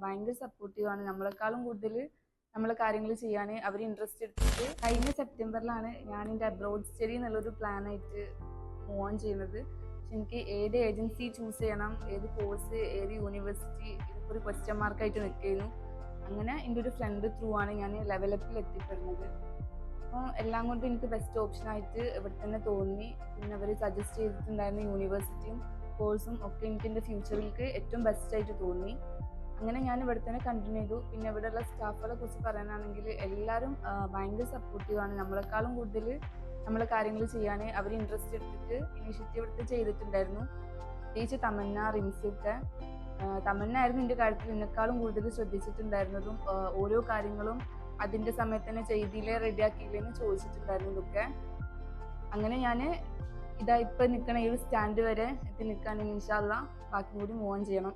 ഭയങ്കര സപ്പോർട്ടീവാണ്. നമ്മളെക്കാളും കൂടുതൽ നമ്മളെ കാര്യങ്ങൾ ചെയ്യാൻ അവർ ഇൻട്രസ്റ്റ് എടുത്തിട്ട് കഴിഞ്ഞ സെപ്റ്റംബറിലാണ് ഞാൻ എൻ്റെ അബ്രോഡ് സ്റ്റഡി എന്നുള്ളൊരു പ്ലാനായിട്ട് മൂവ് ഓൺ ചെയ്യുന്നത്. പക്ഷെ എനിക്ക് ഏത് ഏജൻസി ചൂസ് ചെയ്യണം, ഏത് കോഴ്സ്, ഏത് യൂണിവേഴ്സിറ്റി, ഇതൊക്കെ ഒരു ക്വസ്റ്റ്യൻ മാർക്കായിട്ട് നിൽക്കുന്നു. അങ്ങനെ എൻ്റെ ഒരു ഫ്രണ്ട് ത്രൂ ആണ് ഞാൻ ലെവലപ്പിൽ എത്തിപ്പെടുന്നത്. അപ്പോൾ എല്ലാം കൊണ്ടും എനിക്ക് ബെസ്റ്റ് ഓപ്ഷനായിട്ട് ഇവിടെ തന്നെ തോന്നി. പിന്നെ അവർ സജസ്റ്റ് ചെയ്തിട്ടുണ്ടായിരുന്ന യൂണിവേഴ്സിറ്റിയും കോഴ്സും ഒക്കെ എനിക്ക് എൻ്റെ ഫ്യൂച്ചറിലേക്ക് ഏറ്റവും ബെസ്റ്റായിട്ട് തോന്നി. അങ്ങനെ ഞാൻ ഇവിടെ തന്നെ കണ്ടിന്യൂ ചെയ്തു. പിന്നെ ഇവിടെയുള്ള സ്റ്റാഫുകളെ കുറിച്ച് പറയാനാണെങ്കിൽ എല്ലാവരും ഭയങ്കര സപ്പോർട്ടീവാണ്. നമ്മളെക്കാളും കൂടുതൽ നമ്മളെ കാര്യങ്ങൾ ചെയ്യാൻ അവർ ഇൻട്രസ്റ്റ് എടുത്തിട്ട് ഇനീഷ്യേറ്റീവ് എടുത്ത് ചെയ്തിട്ടുണ്ടായിരുന്നു. പ്രത്യേകിച്ച് തമന്ന, റിൻസിയൊക്കെ. തമന്ന ആയിരുന്നു എൻ്റെ കാര്യത്തിൽ എന്നെക്കാളും കൂടുതൽ ശ്രദ്ധിച്ചിട്ടുണ്ടായിരുന്നതും ഓരോ കാര്യങ്ങളും അതിൻ്റെ സമയത്ത് തന്നെ ചെയ്തില്ലേ, റെഡിയാക്കിയില്ലേന്ന് ചോദിച്ചിട്ടുണ്ടായിരുന്നതൊക്കെ. അങ്ങനെ ഞാൻ ഇതാ ഇപ്പം നിൽക്കണ ഈ ഒരു സ്റ്റാൻഡ് വരെ എത്തി നിൽക്കാൻ ഇൻഷാ അല്ലാഹ് ബാക്കി കൂടി മൂവ് ഓൺ ചെയ്യണം.